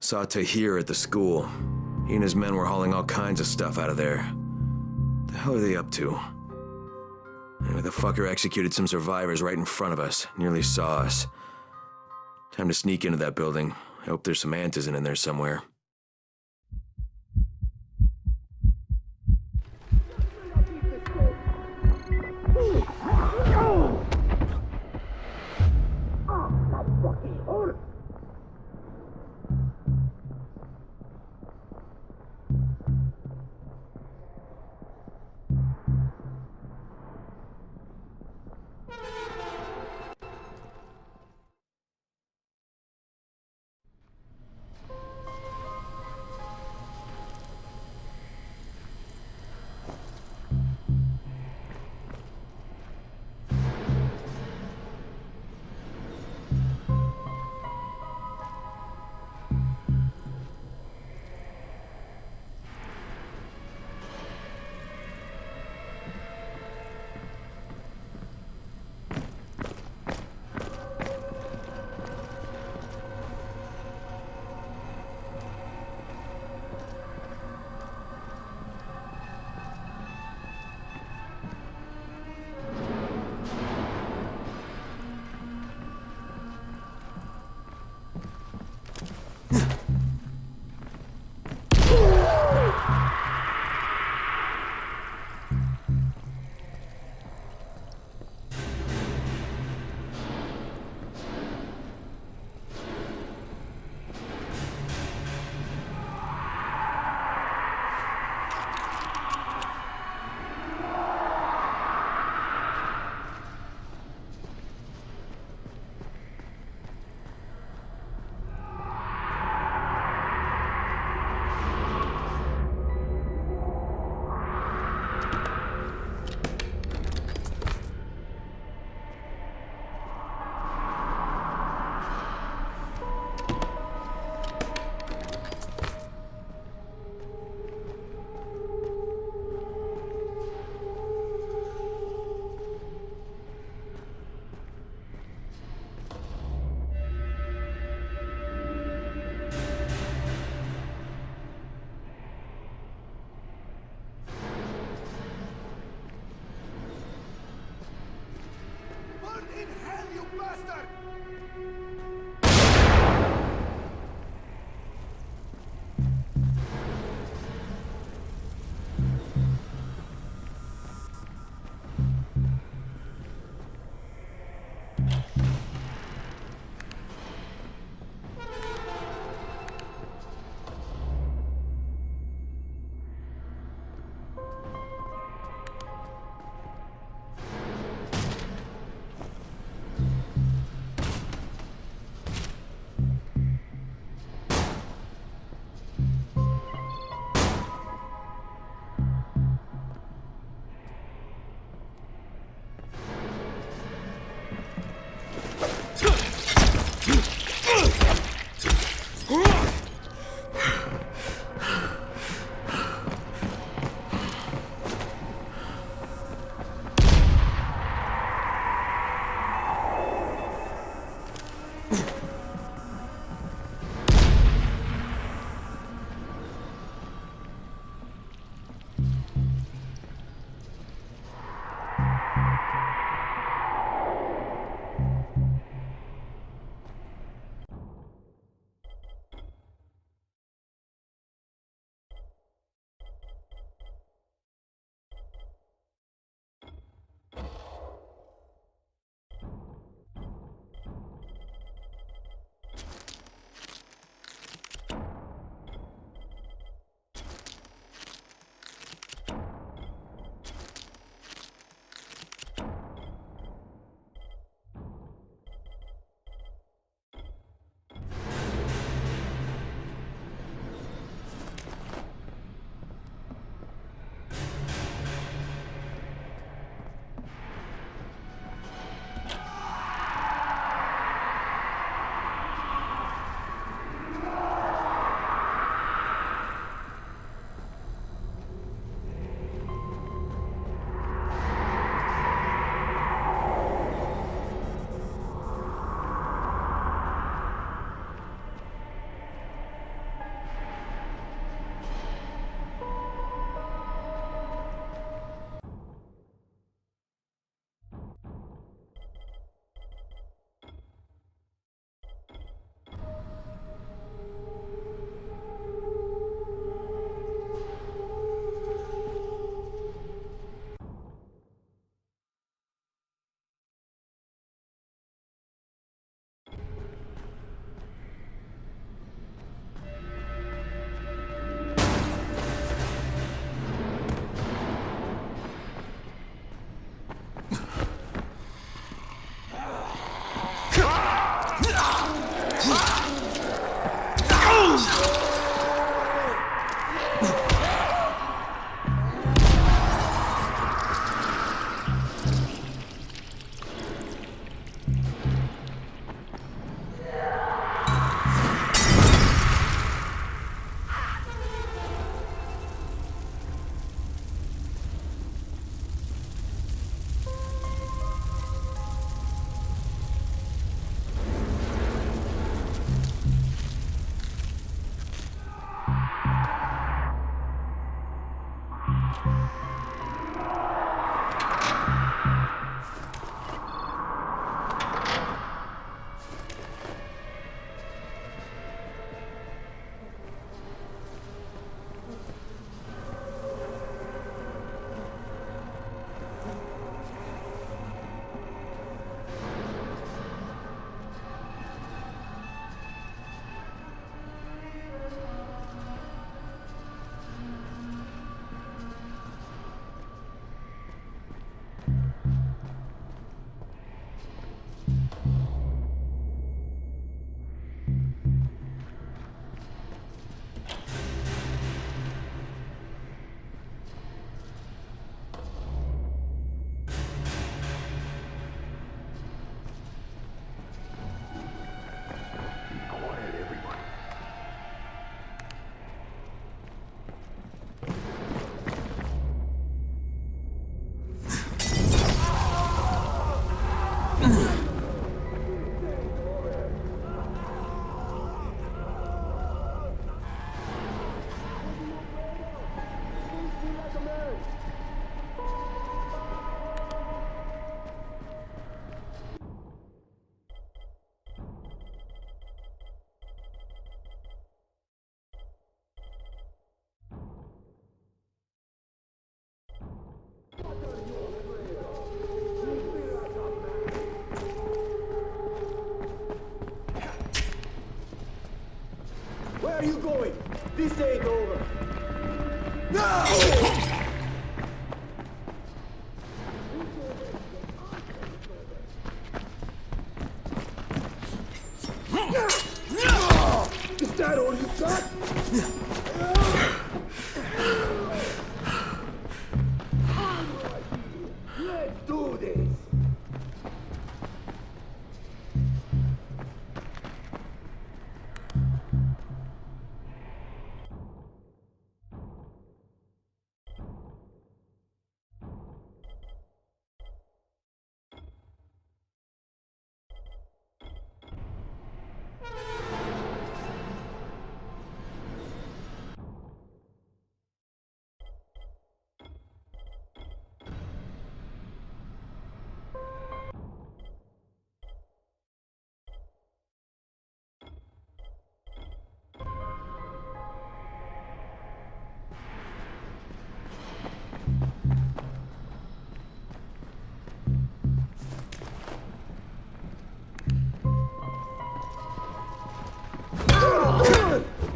Saw Tahir at the school. He and his men were hauling all kinds of stuff out of there. What the hell are they up to? Anyway, the fucker executed some survivors right in front of us. Nearly saw us. Time to sneak into that building. I hope there's some Antizin in there somewhere. you going? This ain't over. No! Is that all you got? Let's do this.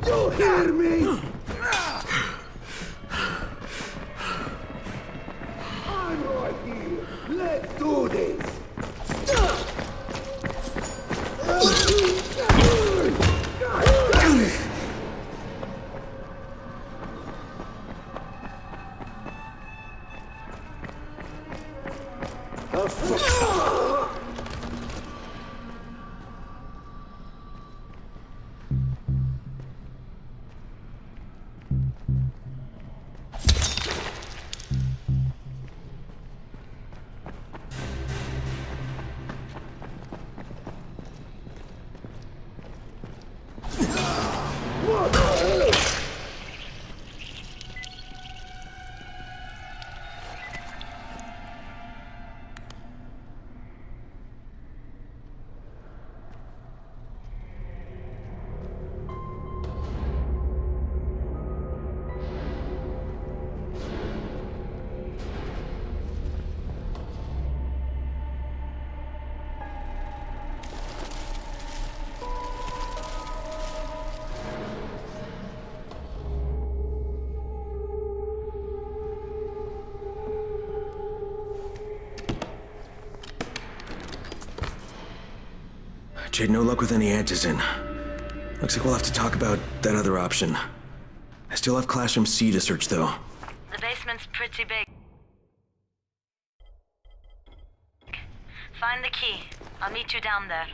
You hear me? I'm right here. Let's do this. God damn it! Oh, fuck. What the hell? Jade, no luck with any Antizin. Looks like we'll have to talk about that other option. I still have Classroom C to search, though. The basement's pretty big. Find the key. I'll meet you down there.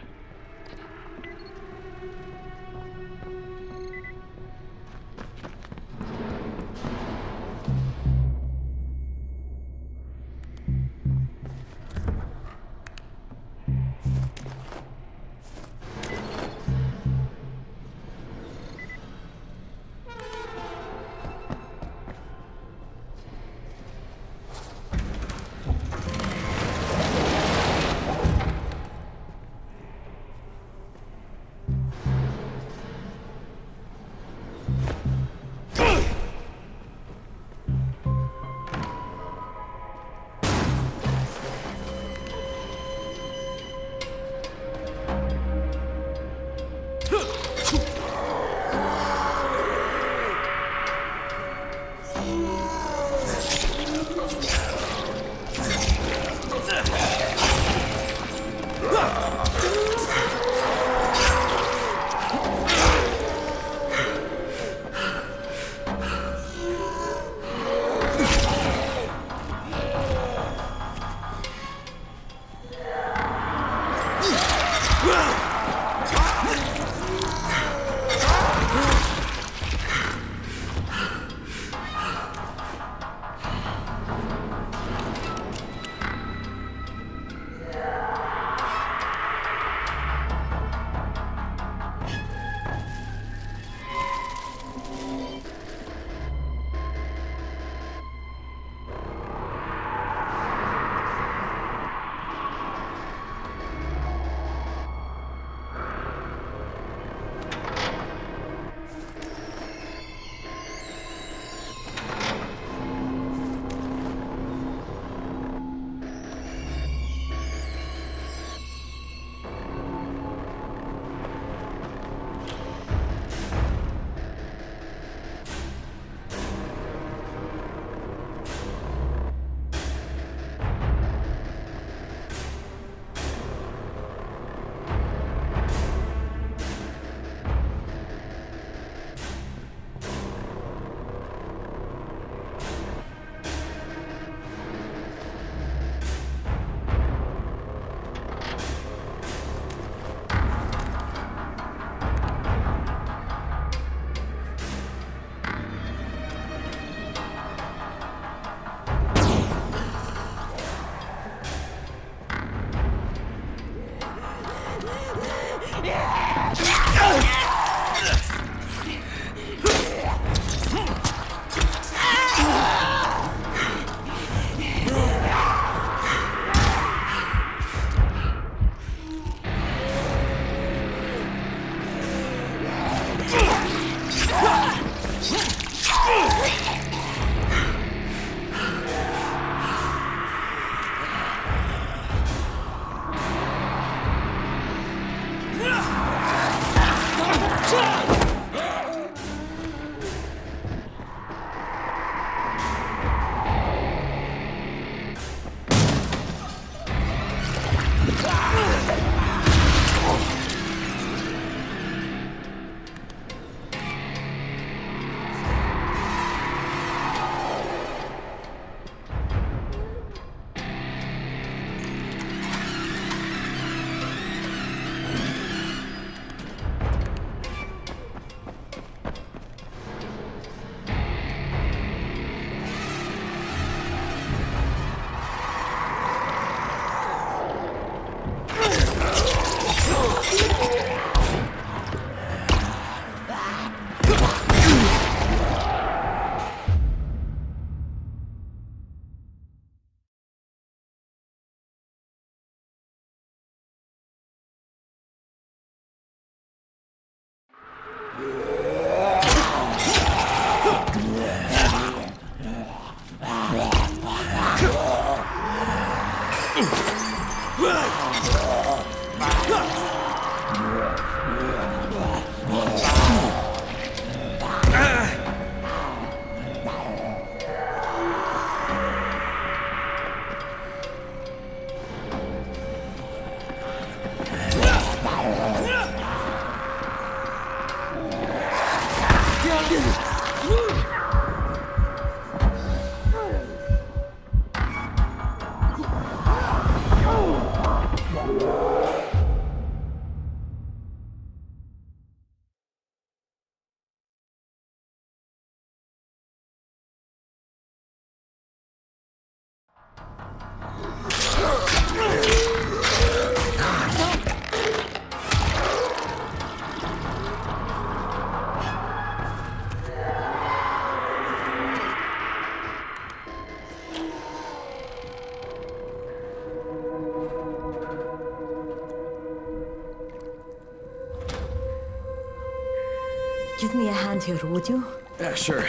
Give me a hand here, would you? Yeah, sure.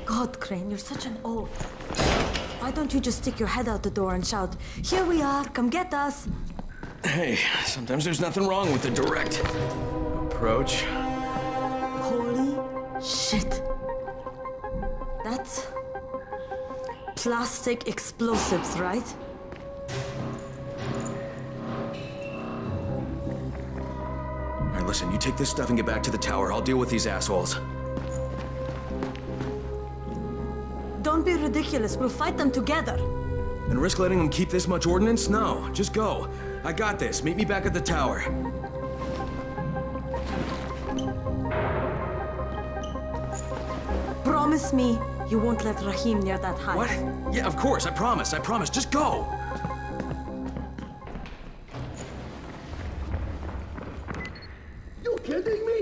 God, Crane, you're such an oaf. Why don't you just stick your head out the door and shout, "Here we are, come get us"? Hey, sometimes there's nothing wrong with the direct approach. Holy shit. That's plastic explosives, right? All right, listen, you take this stuff and get back to the tower. I'll deal with these assholes. Don't be ridiculous. We'll fight them together. And risk letting them keep this much ordnance? No, just go. I got this. Meet me back at the tower. Promise me you won't let Rahim near that hive. What? Yeah, of course. I promise. I promise. Just go. You kidding me?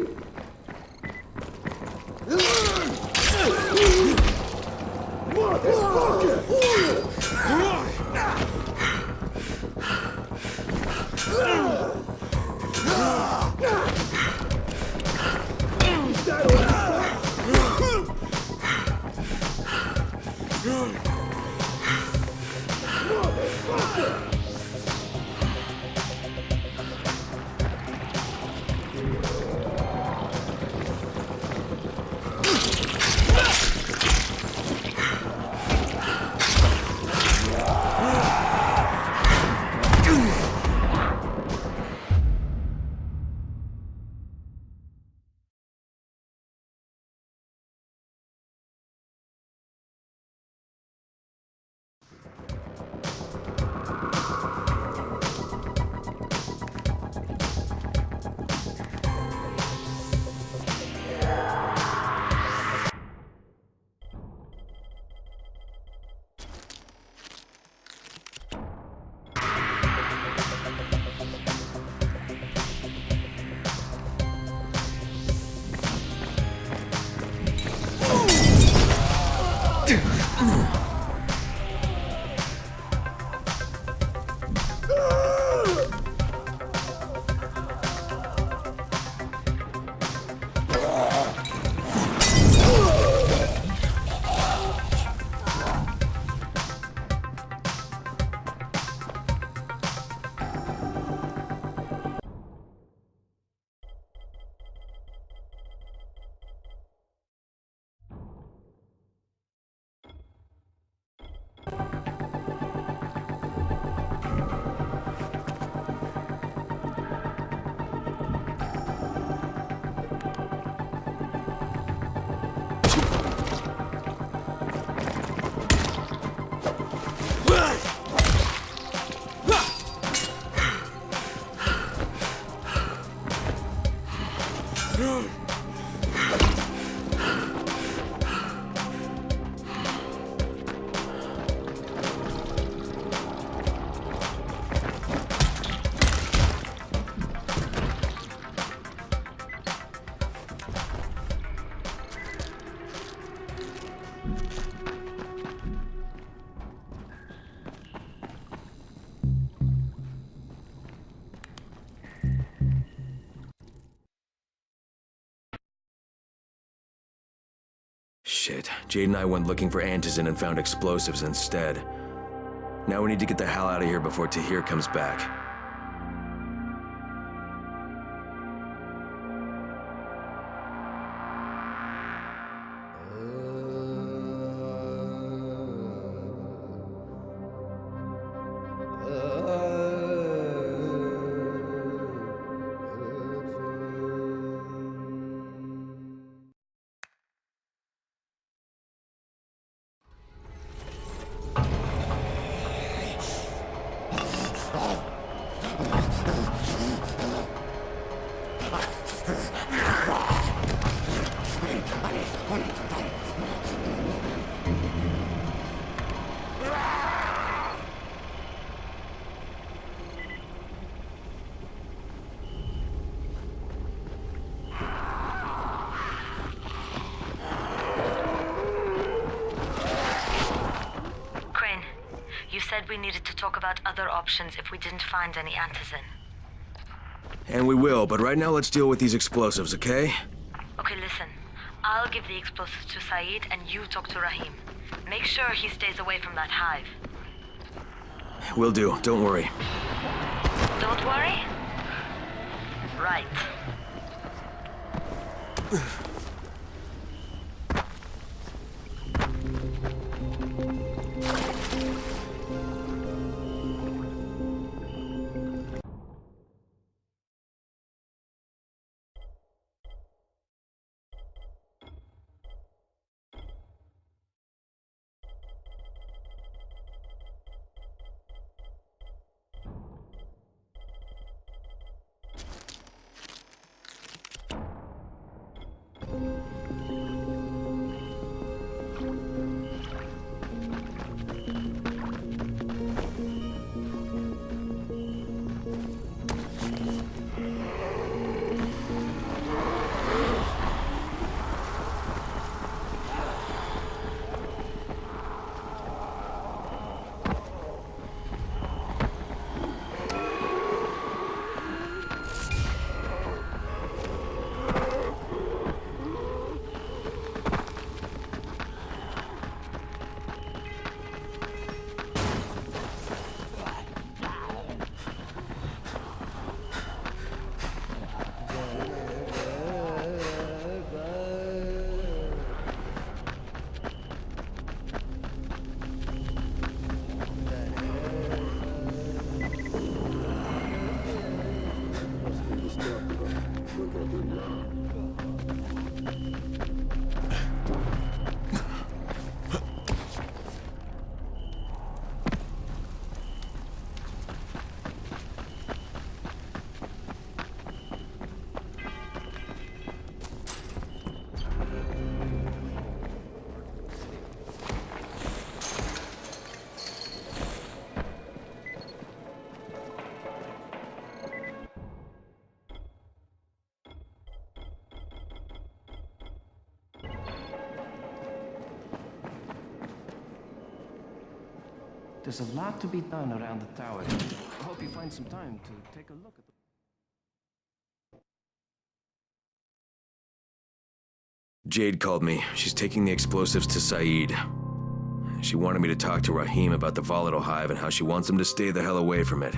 Jade and I went looking for Antizin and found explosives instead. Now we need to get the hell out of here before Tahir comes back. You said we needed to talk about other options if we didn't find any Antizin. And we will, but right now let's deal with these explosives, okay? Okay, listen. I'll give the explosives to Saeed and you talk to Rahim. Make sure he stays away from that hive. Will do, don't worry. Don't worry? Right. There's a lot to be done around the tower. I hope you find some time to take a look at the... Jade called me. She's taking the explosives to Saeed. She wanted me to talk to Rahim about the volatile hive and how she wants him to stay the hell away from it.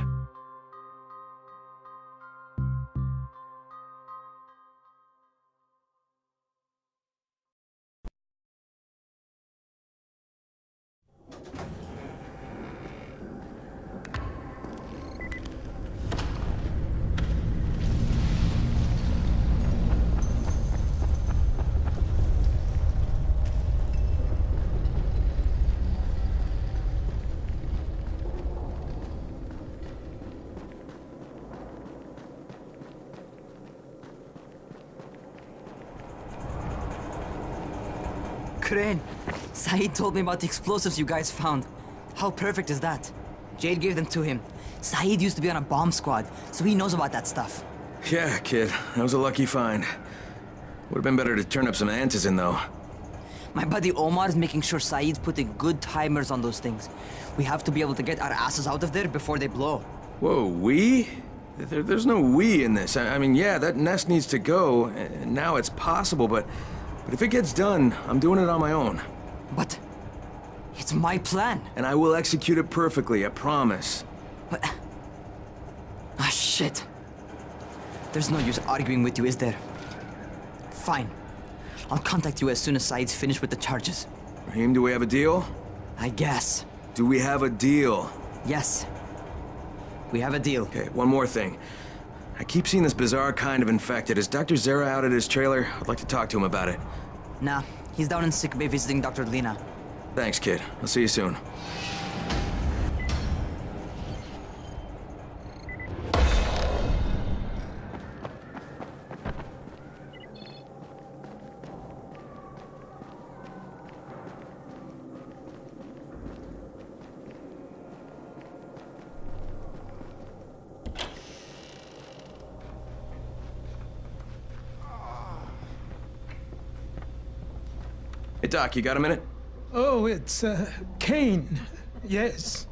Crane, Saeed told me about the explosives you guys found. How perfect is that? Jade gave them to him. Saeed used to be on a bomb squad, so he knows about that stuff. Yeah, kid. That was a lucky find. Would've been better to turn up some Antizin, though. My buddy Omar is making sure Saeed's putting good timers on those things. We have to be able to get our asses out of there before they blow. Whoa, we? There's no we in this. I mean, yeah, that nest needs to go, and now it's possible, but if it gets done, I'm doing it on my own. But it's my plan. And I will execute it perfectly, I promise. But... Ah, shit. There's no use arguing with you, is there? Fine. I'll contact you as soon as Saeed's finished with the charges. Raheem, do we have a deal? I guess. Do we have a deal? Yes. We have a deal. Okay, one more thing. I keep seeing this bizarre kind of infected. Is Dr. Zera out at his trailer? I'd like to talk to him about it. Nah, he's down in sick bay visiting Dr. Lena. Thanks, kid. I'll see you soon. Hey, Doc, you got a minute? Oh, it's, Kane. Yes.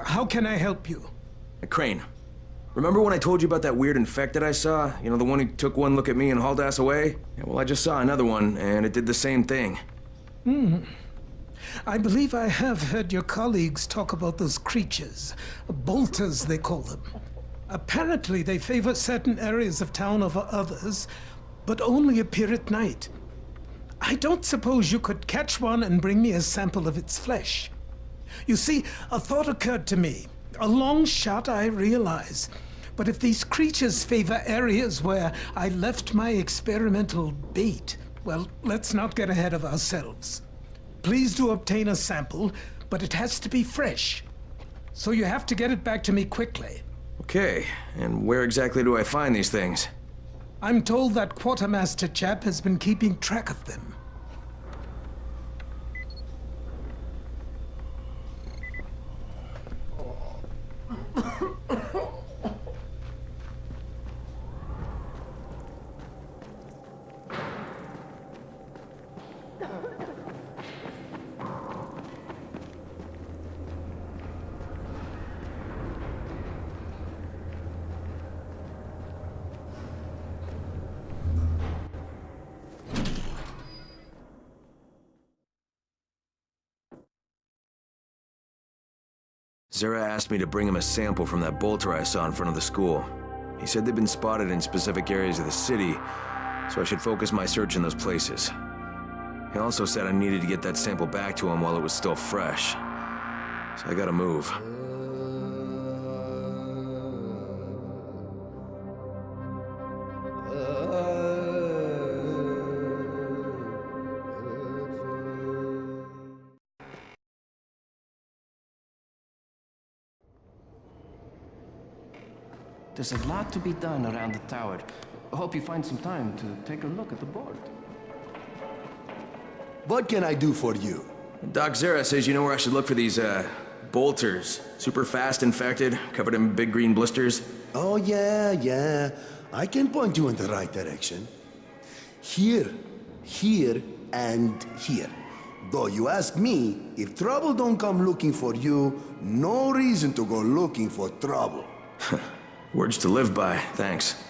How can I help you? Hey, Crane. Remember when I told you about that weird infected I saw? You know, the one who took one look at me and hauled ass away? Yeah, well, I just saw another one, and it did the same thing. I believe I have heard your colleagues talk about those creatures. Bolters, they call them. Apparently, they favor certain areas of town over others, but only appear at night. I don't suppose you could catch one and bring me a sample of its flesh. You see, a thought occurred to me. A long shot, I realize. But if these creatures favor areas where I left my experimental bait, well, let's not get ahead of ourselves. Please do obtain a sample, but it has to be fresh. So you have to get it back to me quickly. Okay, and where exactly do I find these things? I'm told that quartermaster chap has been keeping track of them. Zera asked me to bring him a sample from that bolter I saw in front of the school. He said they'd been spotted in specific areas of the city, so I should focus my search in those places. He also said I needed to get that sample back to him while it was still fresh. So I gotta move. There's a lot to be done around the tower. I hope you find some time to take a look at the board. What can I do for you? Doc Zera says you know where I should look for these, bolters. Super fast infected, covered in big green blisters. Oh, yeah. I can point you in the right direction. Here, here, and here. Though you ask me, if trouble don't come looking for you, no reason to go looking for trouble. Words to live by, thanks.